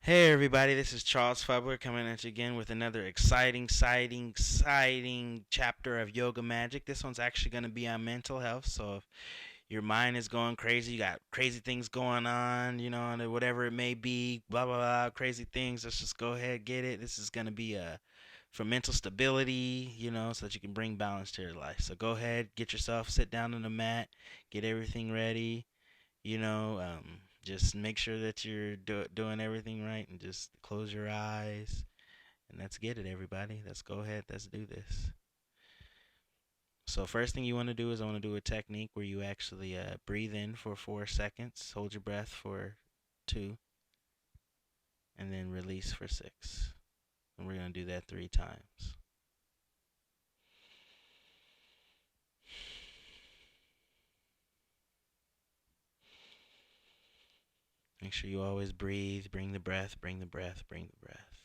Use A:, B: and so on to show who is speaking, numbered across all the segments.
A: Hey everybody, this is Charles Fubler coming at you again with another exciting chapter of Yoga Magic. This one's actually going to be on mental health. So if your mind is going crazy, you got crazy things going on, and whatever it may be, blah blah blah, crazy things. Let's just go ahead get it. This is going to be for mental stability, so that you can bring balance to your life. So go ahead, get yourself, sit down on the mat, get everything ready. Just make sure that you're doing everything right and just close your eyes. And let's get it, everybody. Let's go ahead. Let's do this. So, first thing you want to do is I want to do a technique where you actually breathe in for 4 seconds, hold your breath for 2, and then release for 6. And we're going to do that 3 times. Make sure you always breathe, bring the breath, bring the breath, bring the breath.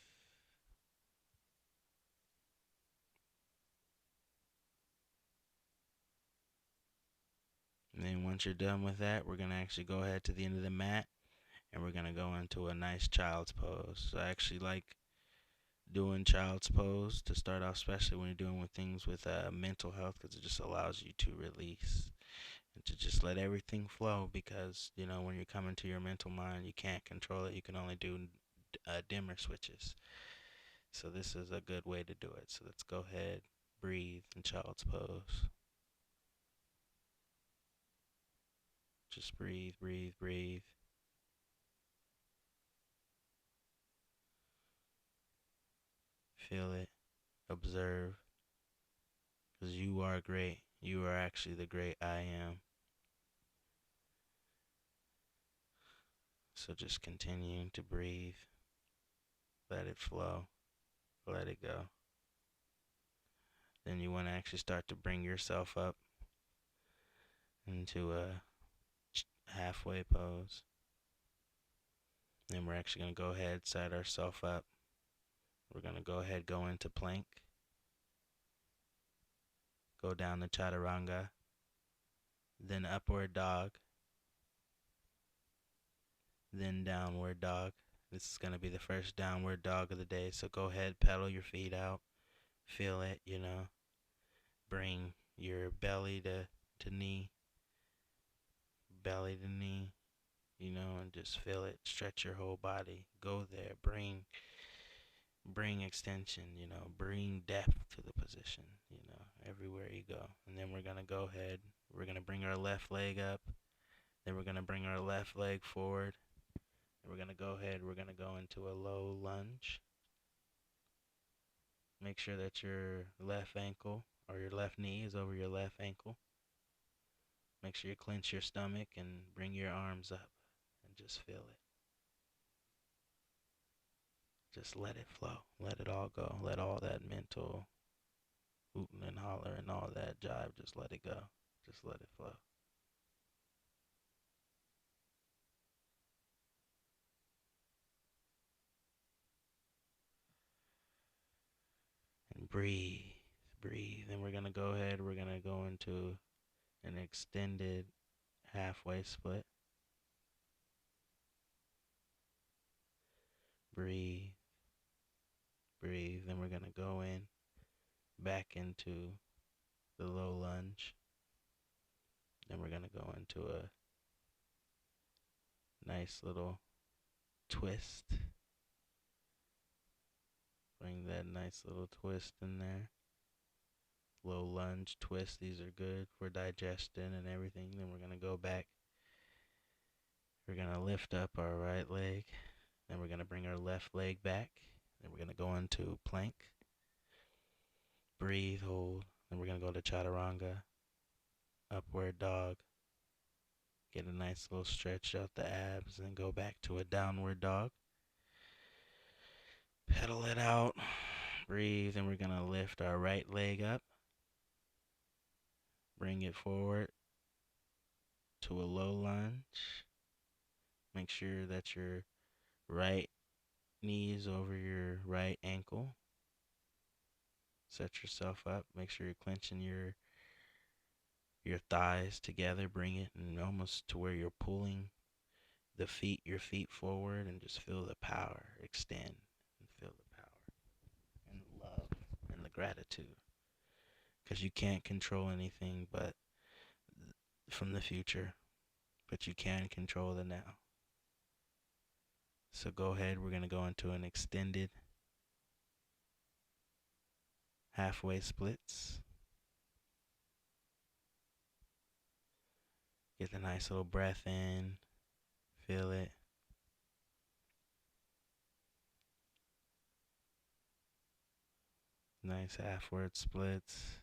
A: And then once you're done with that, we're going to actually go ahead to the end of the mat and we're going to go into a nice child's pose. So I actually like doing child's pose to start off, especially when you're doing with things with mental health, because it just allows you to release and to just let everything flow. Because when you're coming to your mental mind, you can't control it. You can only do dimmer switches. So this is a good way to do it. So let's go ahead, breathe in child's pose. Just breathe, breathe, breathe. Feel it, observe, because you are great. You are actually the great I am. So just continue to breathe. Let it flow. Let it go. Then you want to actually start to bring yourself up into a halfway pose. Then we're actually going to go ahead, set ourselves up. We're going to go ahead, go into plank. Go down to chaturanga. Then upward dog. Then downward dog. This is going to be the first downward dog of the day. So go ahead, pedal your feet out. Feel it, Bring your belly to knee. Belly to knee. And just feel it. Stretch your whole body. Go there. Bring extension, bring depth to the position, everywhere you go. And then we're gonna go ahead. We're gonna bring our left leg up. Then we're gonna bring our left leg forward. And we're gonna go ahead. We're gonna go into a low lunge. Make sure that your left ankle or your left knee is over your left ankle. Make sure you clench your stomach and bring your arms up and just feel it. Just let it flow. Let it all go. Let all that mental hooting and hollering and all that jive, just let it go. Just let it flow. And breathe. Breathe. And we're going to go ahead. We're going to go into an extended halfway split. Breathe. Breathe. Then we're going to go in back into the low lunge. Then we're going to go into a nice little twist. Bring that nice little twist in there. Low lunge twist. These are good for digestion and everything. Then we're going to go back. We're going to lift up our right leg. Then we're going to bring our left leg back. Then we're going to go into plank. Breathe, hold. Then we're going to go to chaturanga. Upward dog. Get a nice little stretch out the abs. And go back to a downward dog. Pedal it out. Breathe. And we're going to lift our right leg up. Bring it forward to a low lunge. Make sure that your right knee is over your right ankle. Set yourself up. Make sure you're clenching your thighs together. Bring it and almost to where you're pulling your feet forward, and just feel the power extend, and feel the power and the love and the gratitude. Because you can't control anything but from the future, but you can control the now. So go ahead, we're going to go into an extended halfway splits. Get a nice little breath in, feel it. Nice halfward splits.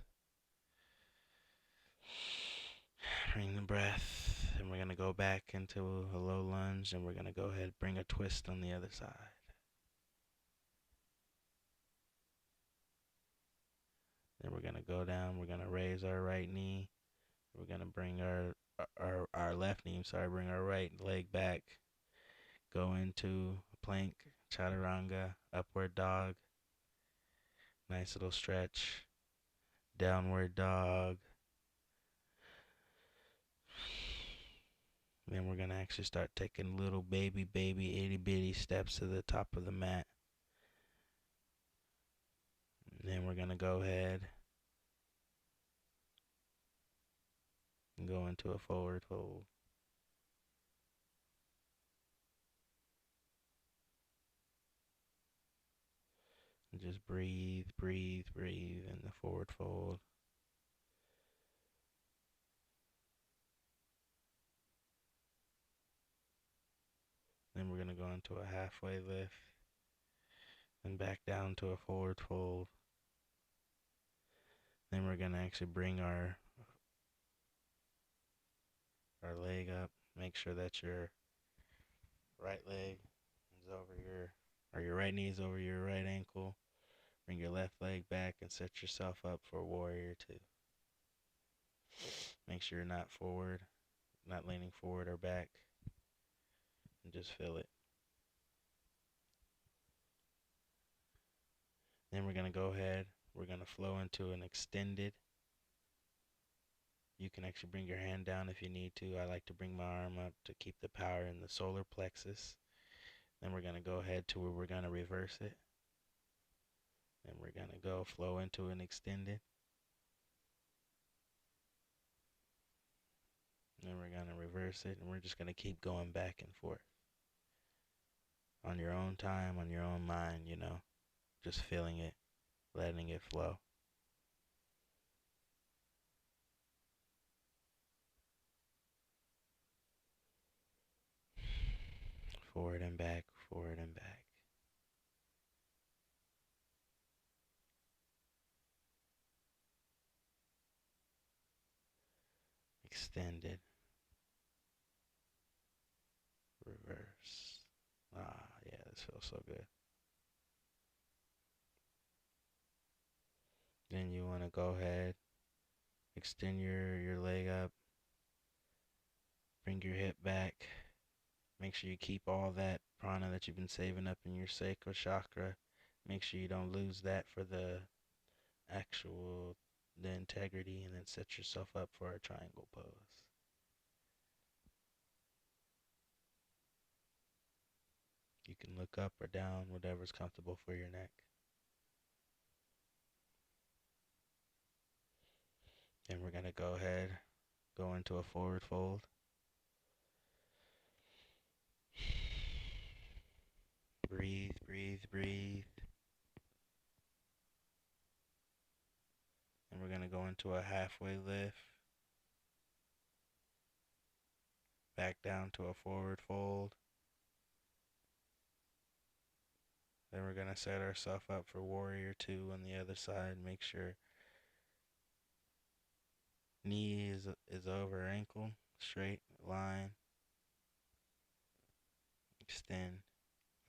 A: Bring the breath, and we're going to go back into a low lunge, and we're going to go ahead and bring a twist on the other side. Then we're going to go down, we're going to raise our right knee. We're going to bring our left knee, bring our right leg back. Go into plank, chaturanga, upward dog. Nice little stretch. Downward dog. Then we're going to actually start taking little baby, itty bitty steps to the top of the mat. And then we're going to go ahead and go into a forward fold. And just breathe, breathe, breathe in the forward fold. Then we're going to go into a halfway lift and back down to a forward fold. Then we're going to actually bring our leg up. Make sure that your right leg is over your right knee is over your right ankle. Bring your left leg back and set yourself up for warrior two. Make sure you're not forward, not leaning forward or back, and just feel it. Then we're going to go ahead, we're going to flow into an extended. You can actually bring your hand down if you need to. I like to bring my arm up to keep the power in the solar plexus. Then we're going to go ahead to where we're going to reverse it. Then we're going to go flow into an extended. Then we're going to reverse it, and we're just going to keep going back and forth. On your own time, on your own mind, just feeling it, letting it flow. Forward and back, forward and back. Extended. Reverse. Yeah, this feels so good. Then you want to go ahead, extend your leg up, bring your hip back. Make sure you keep all that prana that you've been saving up in your sacral chakra. Make sure you don't lose that for the integrity, and then set yourself up for a triangle pose. You can look up or down, whatever's comfortable for your neck. And we're going to go ahead, go into a forward fold. Breathe, breathe, breathe. And we're going to go into a halfway lift. Back down to a forward fold. Then we're going to set ourselves up for warrior two on the other side. Make sure knee is over ankle, straight line. Extend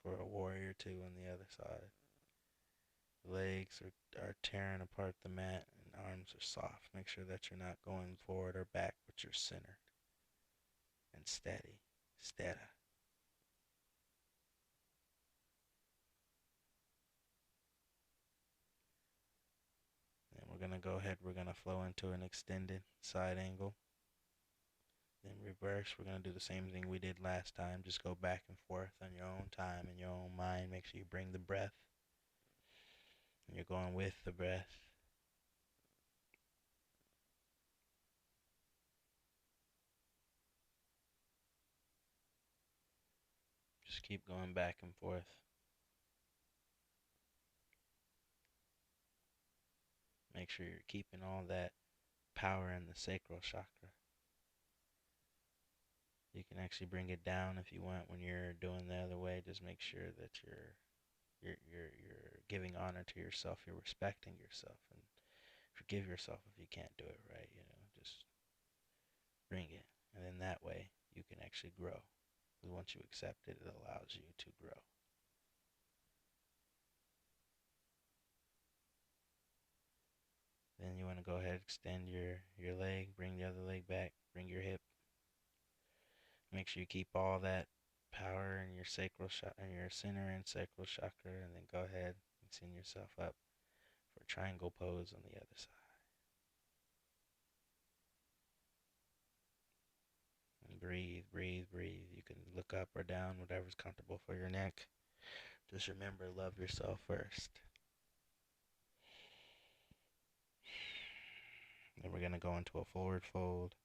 A: for a warrior two on the other side. Legs are tearing apart the mat, and arms are soft. Make sure that you're not going forward or back, but you're centered and steady. Then we're going to go ahead, we're going to flow into an extended side angle. Then reverse, we're going to do the same thing we did last time. Just go back and forth on your own time, in your own mind. Make sure you bring the breath. And you're going with the breath. Just keep going back and forth. Make sure you're keeping all that power in the sacral chakra. You can actually bring it down if you want when you're doing the other way. Just make sure that you're giving honor to yourself. You're respecting yourself, and forgive yourself if you can't do it right. Just bring it, and then that way you can actually grow. Because once you accept it, it allows you to grow. Then you want to go ahead, extend your leg, bring the other leg back, bring your hip. Make sure you keep all that power in your sacral chakra, in your center and sacral chakra, and then go ahead and send yourself up for triangle pose on the other side. And breathe, breathe, breathe. You can look up or down, whatever's comfortable for your neck. Just remember, love yourself first. Then we're going to go into a forward fold.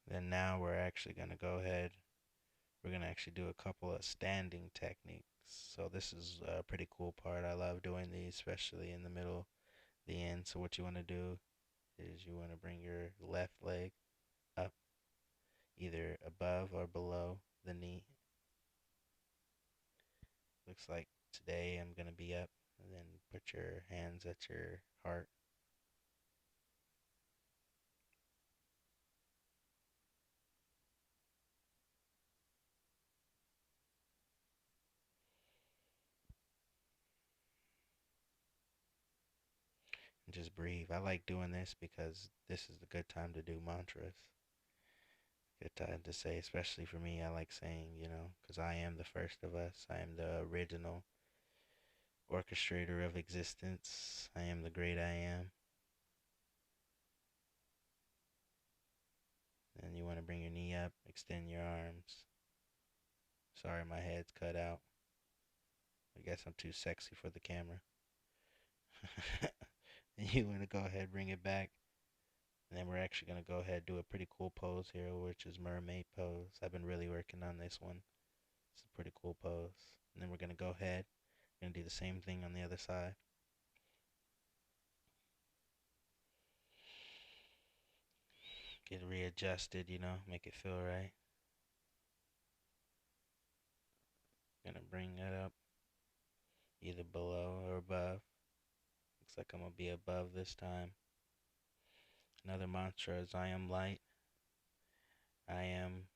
A: Then now we're actually going to go ahead. We're going to actually do a couple of standing techniques. So this is a pretty cool part. I love doing these, especially in the middle, the end. So what you want to do is you want to bring your left leg up, either above or below the knee. Looks like today I'm going to be up, and then put your hands at your heart. And just breathe. I like doing this because this is a good time to do mantras. Good time to say, especially for me, I like saying, because I am the first of us. I am the original orchestrator of existence. I am the great I am. And you want to bring your knee up, extend your arms. Sorry, my head's cut out. I guess I'm too sexy for the camera. And you want to go ahead, bring it back. And then we're actually going to go ahead and do a pretty cool pose here, which is Mermaid Pose. I've been really working on this one. It's a pretty cool pose. And then we're going to go ahead. We're going to do the same thing on the other side. Get readjusted, make it feel right. Gonna bring that up either below or above. Looks like I'm gonna be above this time. Another mantra is I am light. I am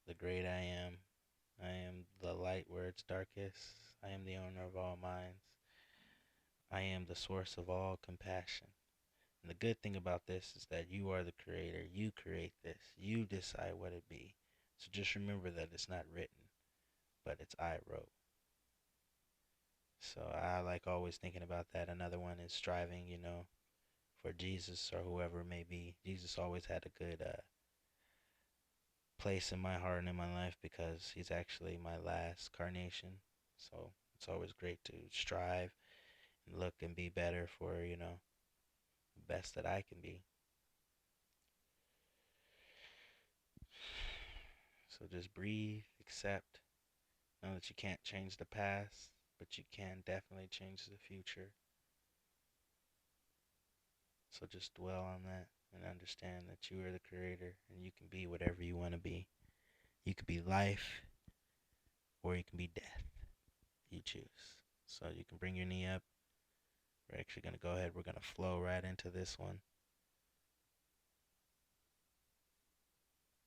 A: the great I am. I am the light where it's darkest. I am the owner of all minds. I am the source of all compassion. And the good thing about this is that you are the creator. You create this. You decide what it be. So just remember that it's not written, but it's I wrote. So I like always thinking about that. Another one is striving, for Jesus or whoever it may be. Jesus always had a good place in my heart and in my life because he's actually my last carnation. So it's always great to strive and look and be better for, the best that I can be. So just breathe, accept, know that you can't change the past, but you can definitely change the future. So just dwell on that and understand that you are the creator and you can be whatever you want to be. You could be life or you can be death. You choose. So you can bring your knee up. We're actually going to go ahead. We're going to flow right into this one.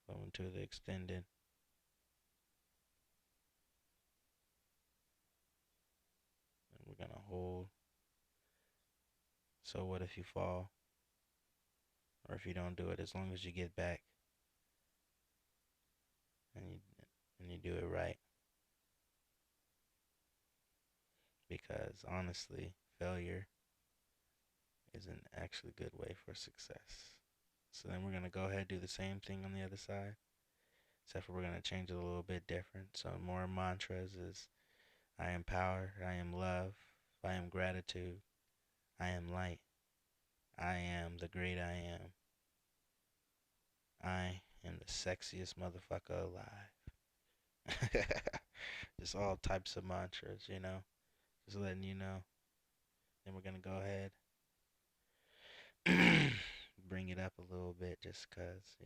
A: Go into the extended. And we're going to hold. So what if you fall? Or if you don't do it, as long as you get back and you do it right. Because honestly, failure isn't actually a good way for success. So then we're going to go ahead and do the same thing on the other side, except for we're going to change it a little bit different. So more mantras is I am power, I am love, I am gratitude, I am light, I am the great I am, I am the sexiest motherfucker alive. Just all types of mantras, just letting you know. Then we're going to go ahead, bring it up a little bit just because,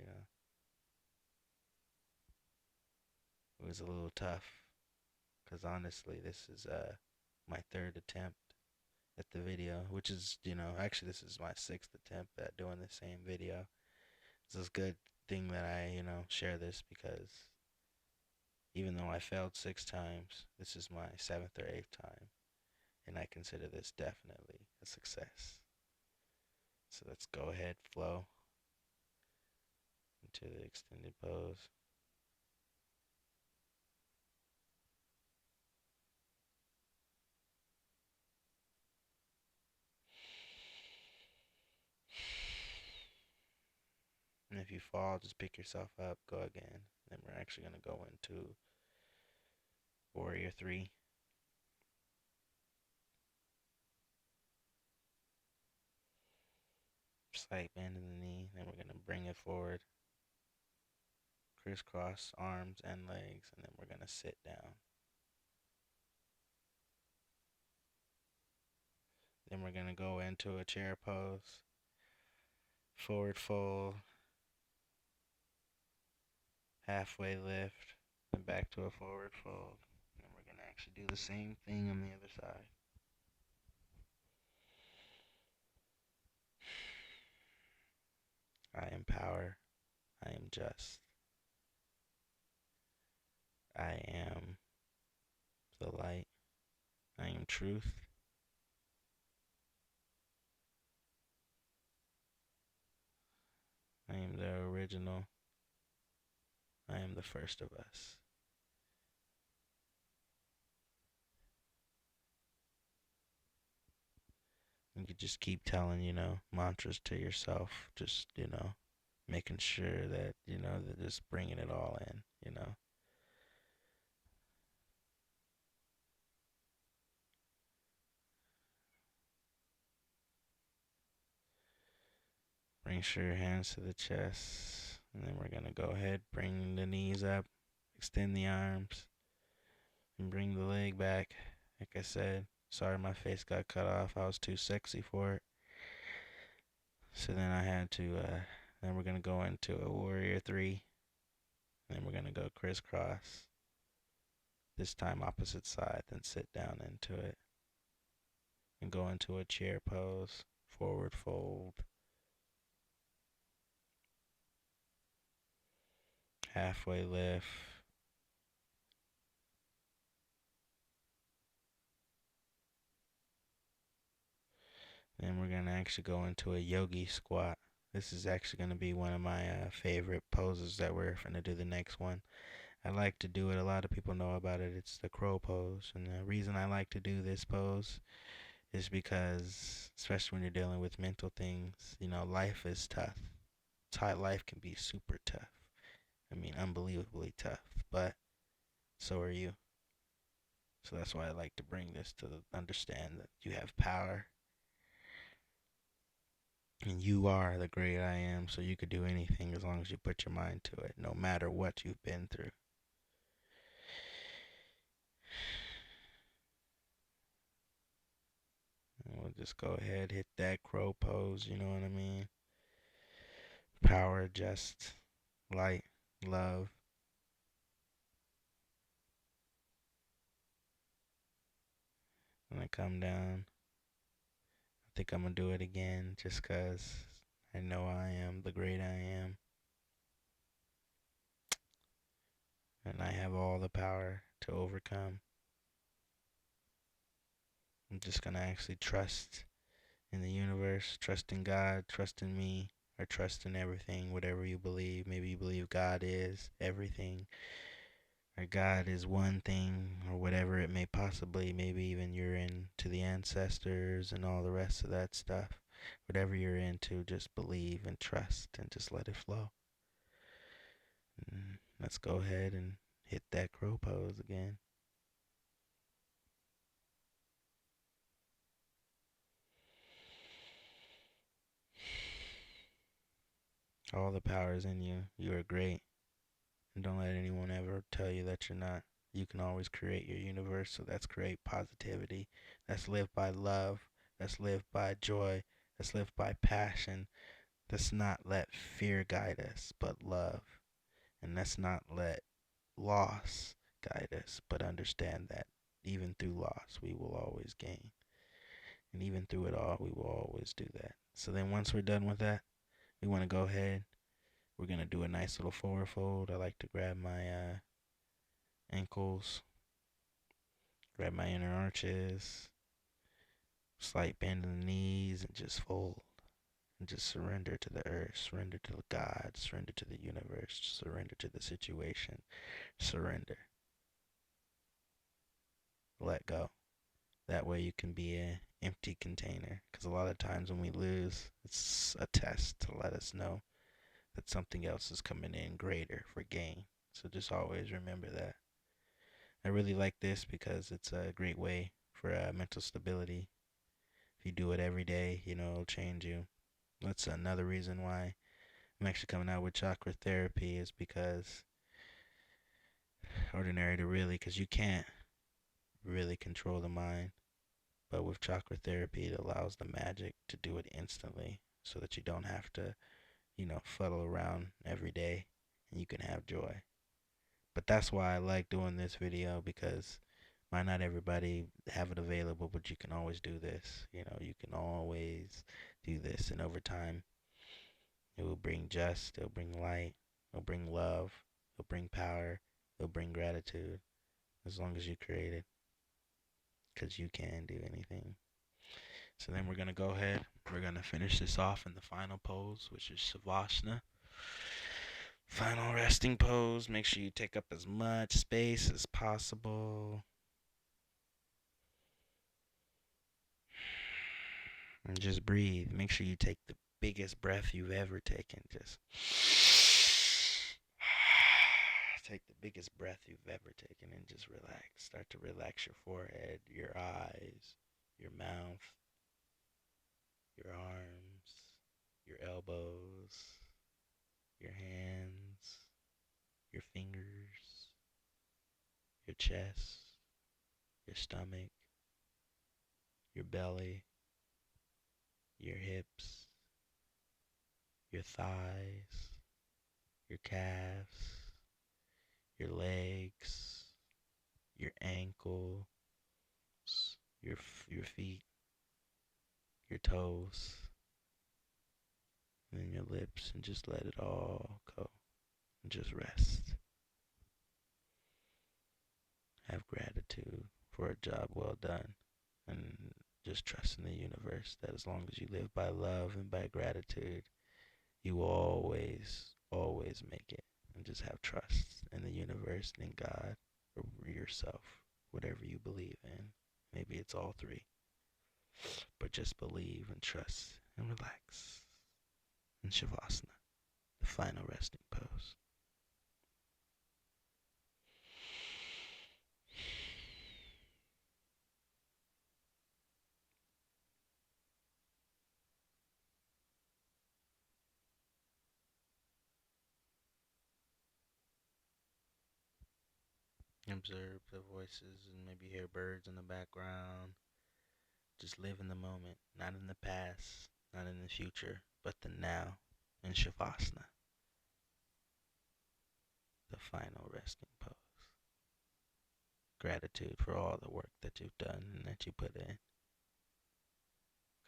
A: it was a little tough. Because honestly, this is my third attempt at the video, which is, actually this is my sixth attempt at doing the same video. It's a good thing that I, share this because even though I failed 6 times, this is my seventh or eighth time, and I consider this definitely a success. So let's go ahead, flow into the extended pose. And if you fall, just pick yourself up, go again. Then we're actually going to go into Warrior 3. Slight bend in the knee. Then we're going to bring it forward. Crisscross arms and legs. And then we're going to sit down. Then we're going to go into a chair pose. Forward fold. Halfway lift. Then back to a forward fold. And we're going to actually do the same thing on the other side. I am power. I am just. I am the light. I am truth. I am the original. I am the first of us. You could just keep telling, mantras to yourself. Just, making sure that, that just bringing it all in. Bring sure your hands to the chest. And then we're going to go ahead, bring the knees up, extend the arms, and bring the leg back. Like I said, sorry my face got cut off. I was too sexy for it. So then I had to, then we're going to go into a Warrior 3. And then we're going to go crisscross. This time opposite side, then sit down into it. And go into a chair pose, forward fold. Halfway lift. Then we're going to actually go into a yogi squat. This is actually going to be one of my favorite poses that we're going to do the next one. I like to do it. A lot of people know about it. It's the crow pose. And the reason I like to do this pose is because, especially when you're dealing with mental things, life is tough. Life can be super tough. I mean, unbelievably tough. But so are you. So that's why I like to bring this to understand that you have power. And you are the great I am, so you could do anything as long as you put your mind to it, no matter what you've been through. And we'll just go ahead, hit that crow pose, you know what I mean? Power, just, light, love. When I come down, I think I'm going to do it again just because I know I am the great I am. And I have all the power to overcome. I'm just going to actually trust in the universe, trust in God, trust in me, or trust in everything, whatever you believe. Maybe you believe God is everything, or God is one thing, or whatever it may possibly, maybe even you're into the ancestors and all the rest of that stuff. whatever you're into, just believe and trust and just let it flow. Let's go ahead and hit that crow pose again. All the power is in you. You are great. And don't let anyone ever tell you that you're not. You can always create your universe. So that's create positivity. That's live by love. That's live by joy. That's live by passion. Let's not let fear guide us, but love. And let's not let loss guide us, but understand that even through loss, we will always gain. And even through it all, we will always do that. So then once we're done with that, we want to go ahead. We're going to do a nice little forward fold. I like to grab my ankles, grab my inner arches, slight bend in the knees, and just fold. And just surrender to the earth, surrender to God, surrender to the universe, surrender to the situation, surrender. Let go. That way you can be an empty container. Because a lot of times when we lose, it's a test to let us know that something else is coming in greater for gain. So just always remember that. I really like this because it's a great way for mental stability. If you do it every day, it'll change you. That's another reason why I'm actually coming out with chakra therapy, is because ordinary to really, because you can't really control the mind. But with chakra therapy, it allows the magic to do it instantly so that you don't have to, fuddle around every day and you can have joy. But that's why I like doing this video, because might not everybody have it available, but you can always do this. You can always do this. And over time, it will bring it'll bring light, it'll bring love, it'll bring power, it'll bring gratitude, as long as you create it. Because you can do anything. So then we're going to go ahead. We're going to finish this off in the final pose, which is Shavasana. Final resting pose. Make sure you take up as much space as possible. And just breathe. Make sure you take the biggest breath you've ever taken. Just take the biggest breath you've ever taken and just relax. Start to relax your forehead, your eyes, your mouth, your arms, your elbows, your hands, your fingers, your chest, your stomach, your belly, your hips, your thighs, your calves, your legs, your ankles, your feet, your toes, and then your lips, and just let it all go and just rest. Have gratitude for a job well done, and just trust in the universe that as long as you live by love and by gratitude, you will always, always make it. And just have trust in the universe and in God or yourself, whatever you believe in. Maybe it's all three. But just believe and trust and relax. In Shavasana, the final resting pose. Observe the voices and maybe hear birds in the background. Just live in the moment, not in the past, not in the future, but the now in Shavasana, the final resting pose. Gratitude for all the work that you've done and that you put in.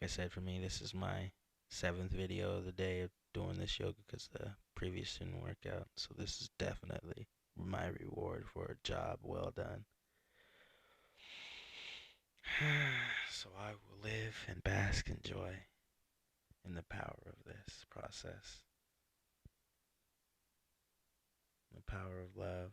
A: Like I said, for me, this is my 7th video of the day of doing this yoga because the previous didn't work out. So this is definitely my reward for a job well done. So I will live and bask in joy in the power of this process, the power of love.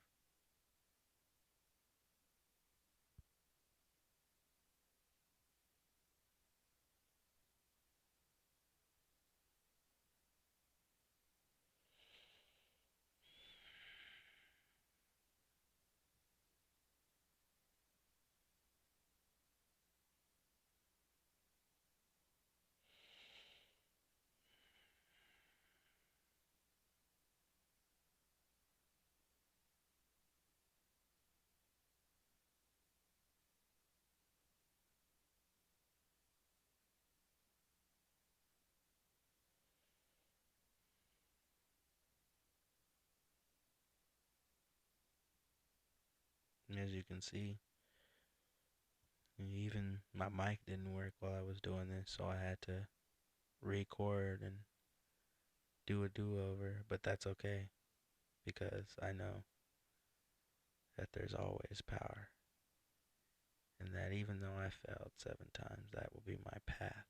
A: as you can see. Even my mic didn't work while I was doing this, so I had to record and do a do-over, but that's okay because I know that there's always power, and that even though I failed 7 times, that will be my path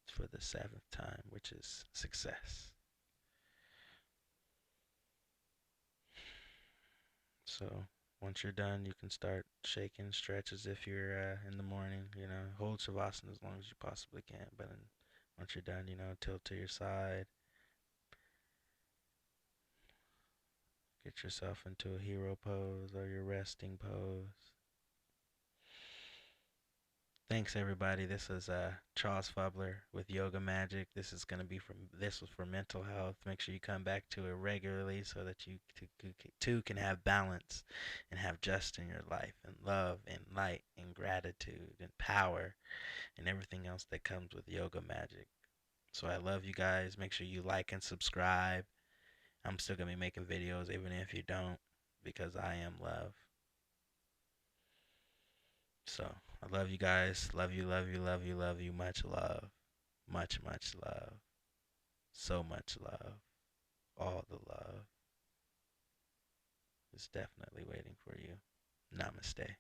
A: for the 7th time, which is success. So once you're done, you can start shaking, stretch as if you're in the morning. Hold Shavasana as long as you possibly can. But once you're done, tilt to your side, get yourself into a hero pose or your resting pose. Thanks everybody. This is Charles Fubler with Yoga Magic. This was for mental health. Make sure you come back to it regularly so that you too can have balance and have just in your life and love and light and gratitude and power and everything else that comes with Yoga Magic. So I love you guys. Make sure you like and subscribe. I'm still gonna be making videos even if you don't, because I am love. So I love you guys. Love you, love you, love you, love you. Much love. Much, much love. So much love. All the love is definitely waiting for you. Namaste.